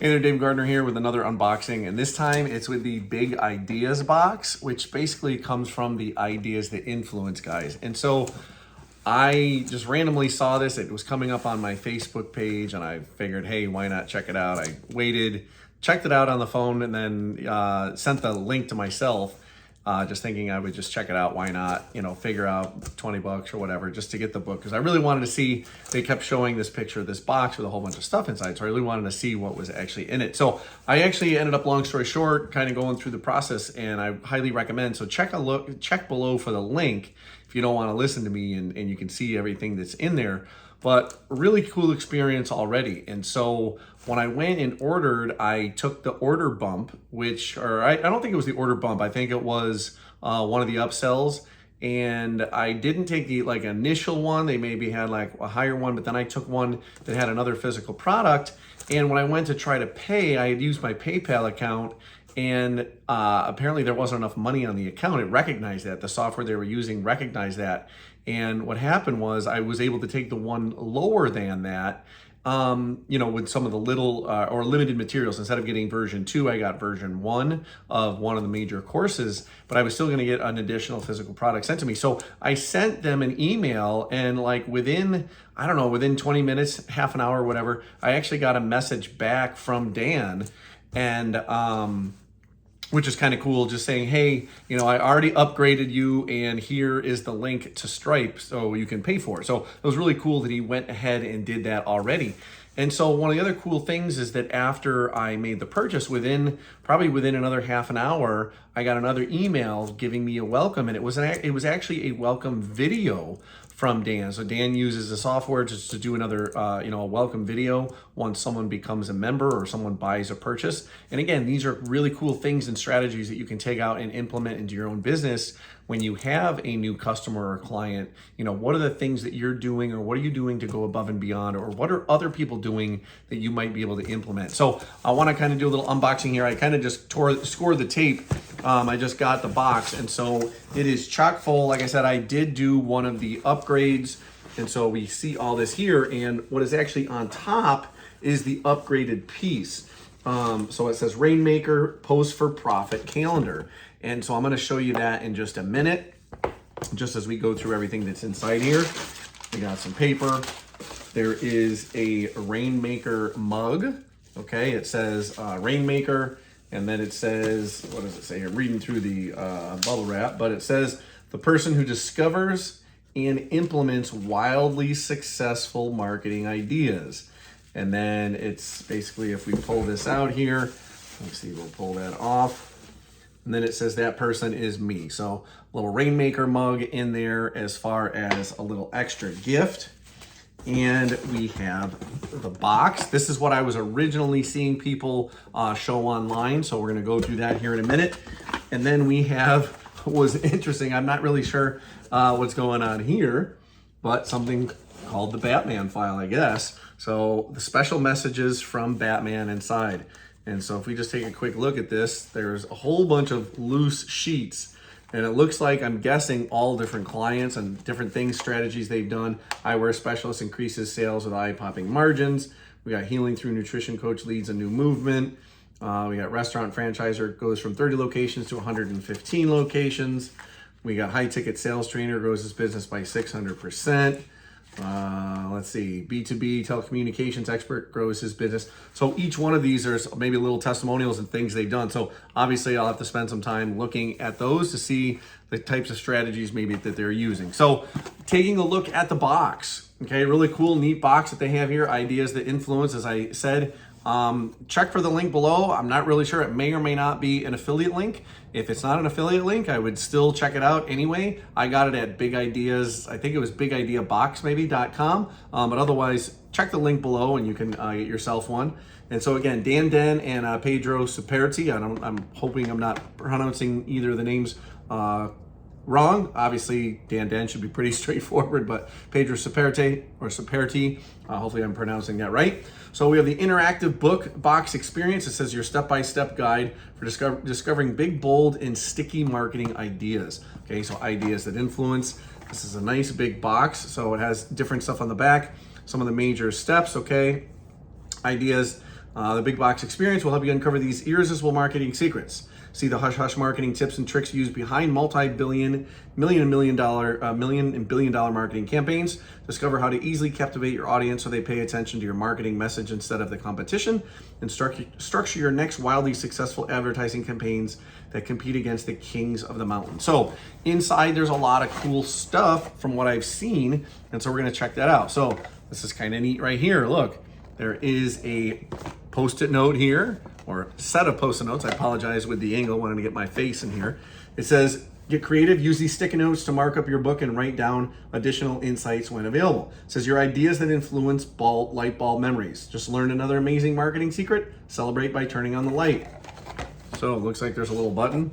Hey there, Dave Gardner here with another unboxing, and this time it's with the Big Ideas box, which basically comes from the Ideas That Influence guys. And so I just randomly saw this. It was coming up on my Facebook page, and I figured, hey, why not check it out? I waited, checked it out on the phone, and then sent the link to myself. Just thinking I would just check it out. Why not, figure out 20 bucks or whatever just to get the book. Because I really wanted to see, they kept showing this picture of this box with a whole bunch of stuff inside. So I really wanted to see what was actually in it. So I actually ended up, long story short, kind of going through the process, and I highly recommend. So check below for the link if you don't want to listen to me, and you can see everything that's in there. But really cool experience already. And so when I went and ordered, I took the order bump, I don't think it was the order bump. I think it was one of the upsells. And I didn't take the initial one. They maybe had a higher one, but then I took one that had another physical product. And when I went to try to pay, I had used my PayPal account, and apparently there wasn't enough money on the account. It recognized that. The software they were using recognized that. And what happened was I was able to take the one lower than that, with some of the little or limited materials. Instead of getting version 2, I got version 1 of one of the major courses, but I was still going to get an additional physical product sent to me. So I sent them an email, and within 20 minutes, half an hour, whatever, I actually got a message back from Dan, and which is kind of cool, just saying, hey, I already upgraded you, and here is the link to Stripe so you can pay for it. So it was really cool that he went ahead and did that already. And so one of the other cool things is that after I made the purchase, probably within another half an hour, I got another email giving me a welcome, and it was actually a welcome video from Dan. So Dan uses the software just to do another, a welcome video once someone becomes a member or someone buys a purchase. And again, these are really cool things and strategies that you can take out and implement into your own business when you have a new customer or client. What are the things that you're doing, or what are you doing to go above and beyond, or what are other people doing that you might be able to implement? So I want to kind of do a little unboxing here. I kind of just scored the tape. I just got the box, and so it is chock full. Like I said, I did do one of the upgrades, and so we see all this here, and what is actually on top is the upgraded piece. So it says Rainmaker Post for Profit Calendar. And so I'm going to show you that in just a minute, just as we go through everything that's inside here. We got some paper. There is a Rainmaker mug. Okay, it says Rainmaker, and then it says, what does it say here? I'm reading through the bubble wrap, but it says, the person who discovers and implements wildly successful marketing ideas. And then it's basically, if we pull this out here, let's see, we'll pull that off. And then it says that person is me. So a little Rainmaker mug in there as far as a little extra gift. And we have the box. This is what I was originally seeing people show online. So we're gonna go through that here in a minute. And then we have, what was interesting, I'm not really sure what's going on here, but something called the Batman file, I guess. So the special messages from Batman inside. And so if we just take a quick look at this, there's a whole bunch of loose sheets, and it looks like, I'm guessing, all different clients and different things, strategies they've done. Eyewear specialist increases sales with eye-popping margins. We got healing through nutrition coach leads a new movement. We got restaurant franchisor goes from 30 locations to 115 locations. We got high ticket sales trainer grows his business by 600%. Let's see, B2B telecommunications expert grows his business. So each one of these, there's maybe little testimonials and things they've done. So obviously I'll have to spend some time looking at those to see the types of strategies maybe that they're using. So taking a look at the box, okay, really cool, neat box that they have here, Ideas That Influence, as I said. Check for the link below. I'm not really sure. It may or may not be an affiliate link. If it's not an affiliate link, I would still check it out anyway. I got it at Big Ideas. I think it was bigideabox.com. But otherwise, check the link below and you can get yourself one. And so again, Dan and Pedro Superti. I'm hoping I'm not pronouncing either of the names wrong. Obviously, Dan should be pretty straightforward, but Pedro Superti, hopefully I'm pronouncing that right. So we have the interactive book box experience. It says your step-by-step guide for discovering big, bold, and sticky marketing ideas. Okay, so Ideas That Influence. This is a nice big box. So it has different stuff on the back, some of the major steps, okay? Ideas The Big Box Experience will help you uncover these irresistible marketing secrets. See the hush-hush marketing tips and tricks used behind multi-billion, million and billion dollar marketing campaigns. Discover how to easily captivate your audience so they pay attention to your marketing message instead of the competition. And structure your next wildly successful advertising campaigns that compete against the kings of the mountain. So inside there's a lot of cool stuff from what I've seen. And so we're gonna check that out. So this is kind of neat right here. Look, there is a Post-it note here, or set of Post-it notes. I apologize with the angle, wanted to get my face in here. It says, get creative, use these sticky notes to mark up your book and write down additional insights when available. It says, your ideas that influence light bulb memories. Just learned another amazing marketing secret. Celebrate by turning on the light. So it looks like there's a little button.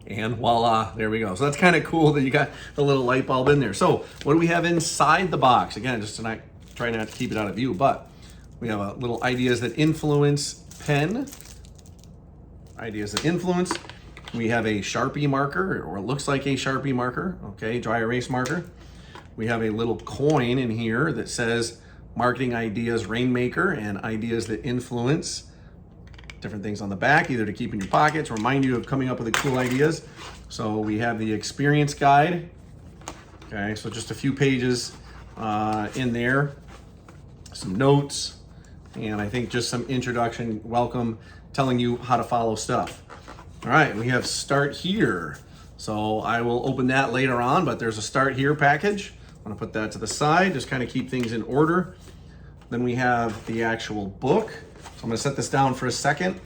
And voila, there we go. So that's kind of cool that you got the little light bulb in there. So what do we have inside the box? Again, just tonight, try not to keep it out of view, but we have a little ideas that influence pen. Ideas that influence. We have a Sharpie marker, or it looks like a Sharpie marker, okay, dry erase marker. We have a little coin in here that says marketing ideas rainmaker and ideas that influence. Different things on the back, either to keep in your pockets, remind you of coming up with the cool ideas. So we have the experience guide. Okay, so just a few pages in there, some notes, and I think just some introduction, welcome, telling you how to follow stuff. All right, we have start here. So I will open that later on, but there's a start here package. I'm gonna put that to the side, just kind of keep things in order. Then we have the actual book. So I'm gonna set this down for a second.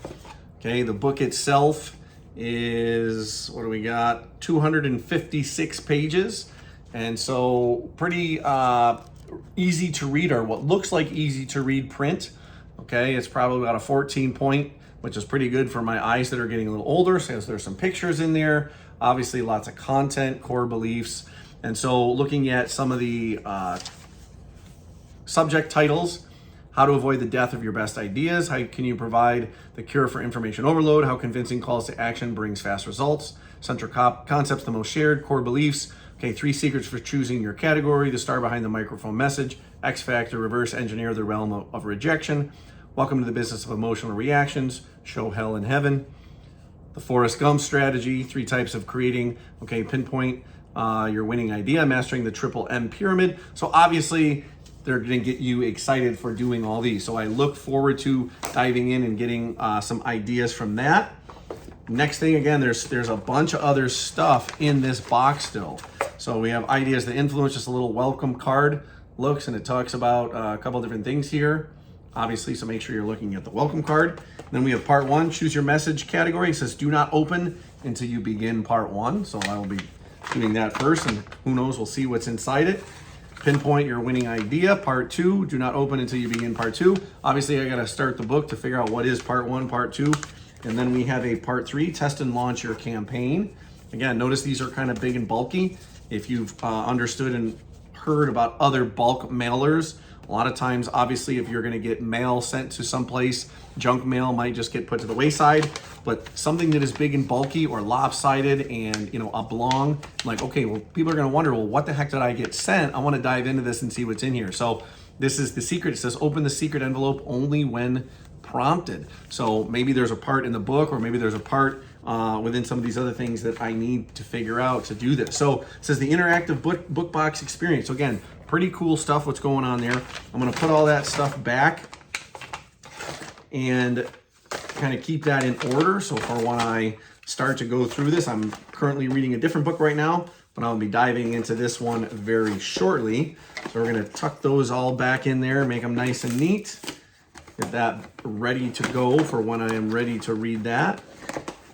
Okay, the book itself is, what do we got? 256 pages. And so pretty easy to read, or what looks like easy to read print. Okay, it's probably about a 14 point, which is pretty good for my eyes that are getting a little older. So there's some pictures in there, obviously lots of content, core beliefs. And so looking at some of the subject titles, how to avoid the death of your best ideas, how can you provide the cure for information overload, how convincing calls to action brings fast results, central concepts the most shared, core beliefs, okay, 3 secrets for choosing your category, the star behind the microphone message, X factor, reverse engineer the realm of rejection, welcome to the business of emotional reactions, show hell in heaven, the Forrest Gump strategy, 3 types of creating, okay, pinpoint your winning idea, mastering the triple M pyramid. So obviously they're going to get you excited for doing all these. So I look forward to diving in and getting some ideas from that. Next thing, again, there's a bunch of other stuff in this box still. So we have ideas that influence, just a little welcome card looks, and it talks about a couple different things here. Obviously, so make sure you're looking at the welcome card. And then we have part 1, choose your message category. It says do not open until you begin part 1. So I will be doing that first, and who knows, we'll see what's inside it. Pinpoint your winning idea, part 2. Do not open until you begin part 2. Obviously, I got to start the book to figure out what is part 1, part 2. And then we have a part 3, test and launch your campaign. Again, notice these are kind of big and bulky. If you've understood and heard about other bulk mailers, a lot of times, obviously, if you're going to get mail sent to someplace, junk mail might just get put to the wayside. But something that is big and bulky or lopsided and, you know, oblong, like, okay, well, people are going to wonder, well, what the heck did I get sent? I want to dive into this and see what's in here. So this is the secret. It says open the secret envelope only when prompted. So maybe there's a part in the book, or maybe there's a part within some of these other things that I need to figure out to do this. So it says the interactive book box experience. So again, pretty cool stuff what's going on there. I'm going to put all that stuff back and kind of keep that in order. So for when I start to go through this, I'm currently reading a different book right now, but I'll be diving into this one very shortly. So we're going to tuck those all back in there, make them nice and neat. Get that ready to go for when I am ready to read that.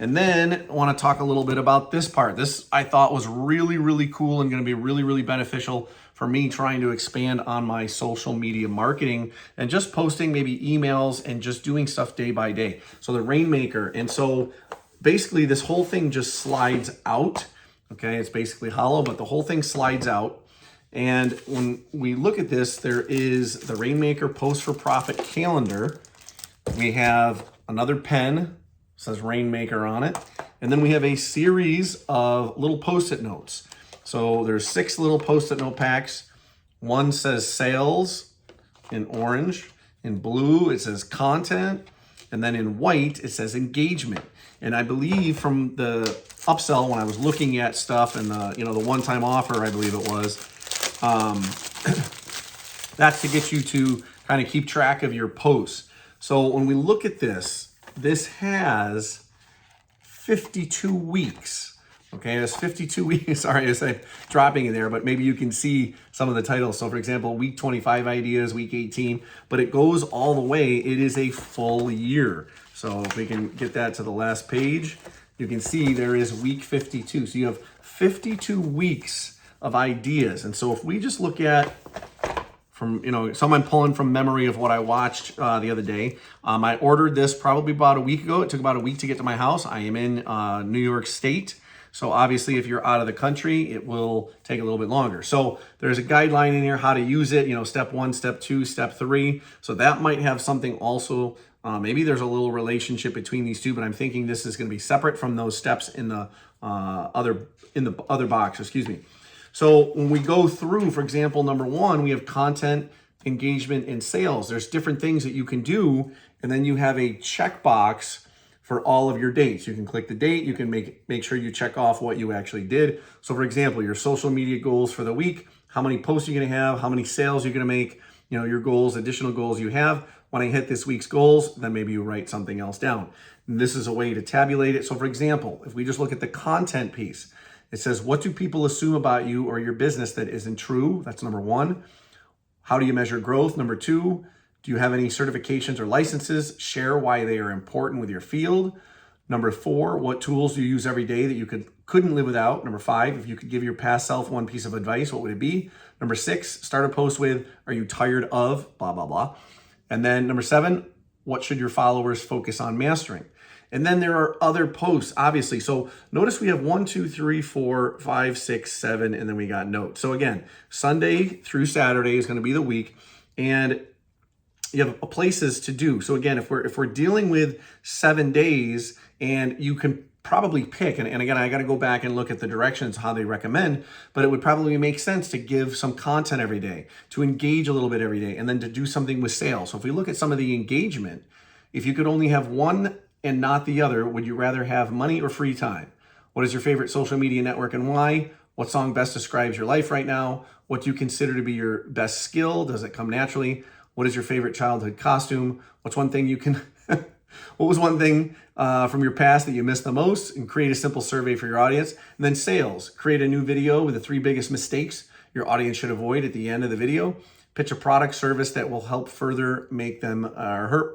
And then I want to talk a little bit about this part. This I thought was really, really cool and going to be really, really beneficial for me trying to expand on my social media marketing and just posting maybe emails and just doing stuff day by day. So the Rainmaker. And so basically this whole thing just slides out. Okay, it's basically hollow, but the whole thing slides out. And when we look at this, there is the Rainmaker Post for Profit calendar. We have another pen, says Rainmaker on it. And then we have a series of little Post-it notes. So there's 6 little Post-it note packs. One says sales in orange, In blue, it says content. And then in white, it says engagement. And I believe from the upsell, when I was looking at stuff and the one-time offer, I believe it was, that's to get you to kind of keep track of your posts. So when we look at this, this has 52 weeks. Okay, that's 52 weeks. Sorry, I said dropping in there, but maybe you can see some of the titles. So for example, week 25 ideas, week 18, but it goes all the way. It is a full year. So if we can get that to the last page, you can see there is week 52. So you have 52 weeks of ideas. And so if we just look at from, some I'm pulling from memory of what I watched the other day. I ordered this probably about a week ago. It took about a week to get to my house. I am in New York State. So obviously if you're out of the country, it will take a little bit longer. So there's a guideline in here how to use it, step 1, step 2, step 3. So that might have something also. Maybe there's a little relationship between these two, but I'm thinking this is going to be separate from those steps in the other box, excuse me. So when we go through, for example, number 1, we have content, engagement, and sales. There's different things that you can do, and then you have a checkbox for all of your dates. You can click the date. You can make sure you check off what you actually did. So for example, your social media goals for the week, how many posts you're going to have, how many sales you're going to make, your goals, additional goals you have. When I hit this week's goals, then maybe you write something else down. And this is a way to tabulate it. So for example, if we just look at the content piece, it says, what do people assume about you or your business that isn't true? That's number 1. How do you measure growth? Number 2, do you have any certifications or licenses? Share why they are important with your field. Number 4, what tools do you use every day that you couldn't live without? Number 5, if you could give your past self one piece of advice, what would it be? Number 6, start a post with, are you tired of blah, blah, blah. And then number 7, what should your followers focus on mastering? And then there are other posts, obviously. So notice we have 1, 2, 3, 4, 5, 6, 7, and then we got notes. So again, Sunday through Saturday is going to be the week, and you have places to do. So again, if we're dealing with 7 days, and you can probably pick, and again, I got to go back and look at the directions, how they recommend, but it would probably make sense to give some content every day, to engage a little bit every day, and then to do something with sales. So if we look at some of the engagement, if you could only have one and not the other, would you rather have money or free time? What is your favorite social media network and why? What song best describes your life right now? What do you consider to be your best skill? Does it come naturally? What is your favorite childhood costume? What's one thing you can... What was one thing from your past that you missed the most? And create a simple survey for your audience. And then sales. Create a new video with the 3 biggest mistakes your audience should avoid at the end of the video. Pitch a product service that will help further make them avoid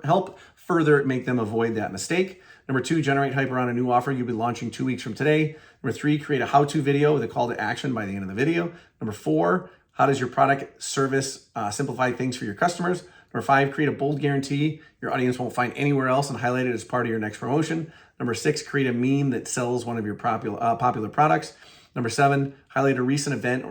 that mistake. Number 2, generate hype around a new offer you'll be launching 2 weeks from today. Number 3, create a how-to video with a call to action by the end of the video. Number 4, how does your product service simplify things for your customers? Number 5, create a bold guarantee your audience won't find anywhere else and highlight it as part of your next promotion. Number 6, create a meme that sells one of your popular products. Number 7, highlight a recent event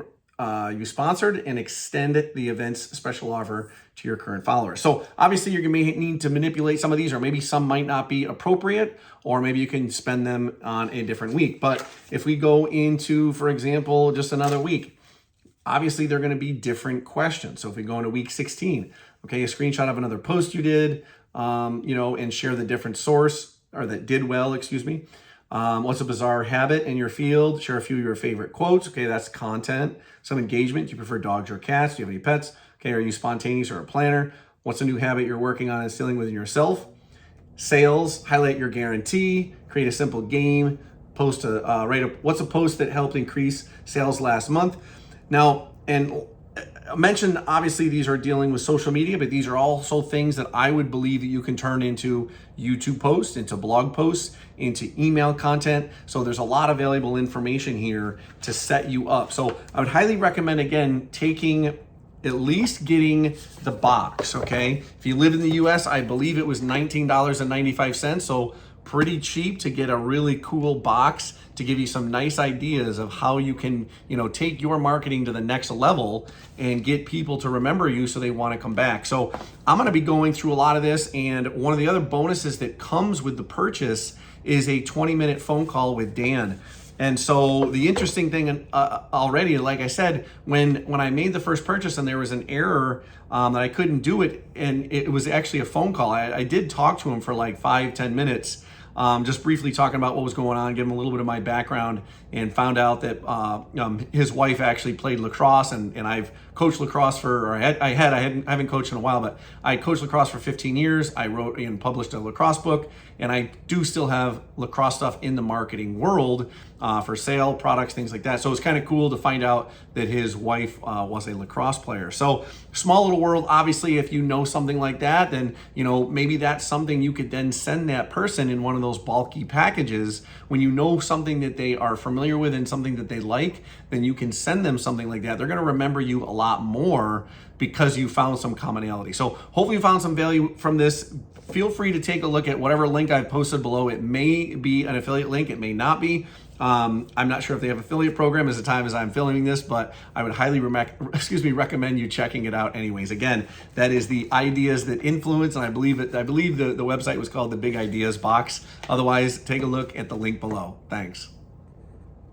you sponsored and extend the event's special offer to your current followers. So obviously you're going to need to manipulate some of these, or maybe some might not be appropriate, or maybe you can spend them on a different week. But if we go into, for example, just another week, obviously they're going to be different questions. So if we go into week 16, okay, a screenshot of another post you did, and share the different source, or that did well, excuse me. What's a bizarre habit in your field? Share a few of your favorite quotes. Okay, that's content. Some engagement. Do you prefer dogs or cats? Do you have any pets? Okay, are you spontaneous or a planner? What's a new habit you're working on instilling within yourself? Sales. Highlight your guarantee. Create a simple game. What's a post that helped increase sales last month? Now, and I mentioned, obviously, these are dealing with social media, but these are also things that I would believe that you can turn into YouTube posts, into blog posts, into email content. So there's a lot of valuable information here to set you up. So I would highly recommend, again, at least getting the box, okay? If you live in the US, I believe it was $19.95. So pretty cheap to get a really cool box to give you some nice ideas of how you can, take your marketing to the next level and get people to remember you so they want to come back. So I'm going to be going through a lot of this, and one of the other bonuses that comes with the purchase is a 20-minute phone call with Dan. And so the interesting thing already, like I said, when I made the first purchase and there was an error that I couldn't do it, and it was actually a phone call. I did talk to him for like 5-10 minutes, just briefly talking about what was going on, give him a little bit of my background, and found out that his wife actually played lacrosse, and I've coached lacrosse for, or I haven't coached in a while, but I coached lacrosse for 15 years. I wrote and published a lacrosse book, and I do still have lacrosse stuff in the marketing world for sale, products, things like that. So it's kind of cool to find out that his wife was a lacrosse player. So small little world. Obviously, if you know something like that, then maybe that's something you could then send that person in one of those bulky packages. When you know something that they are familiar with and something that they like, then you can send them something like that. They're going to remember you a lot more because you found some commonality. So hopefully you found some value from this. Feel free to take a look at whatever link I've posted below. It may be an affiliate link, it may not be. I'm not sure if they have affiliate program as the time as I'm filming this, but I would highly recommend you checking it out anyways. Again, that is the Ideas That Influence, and I believe the website was called the Big Ideas Box. Otherwise, take a look at the link below. Thanks.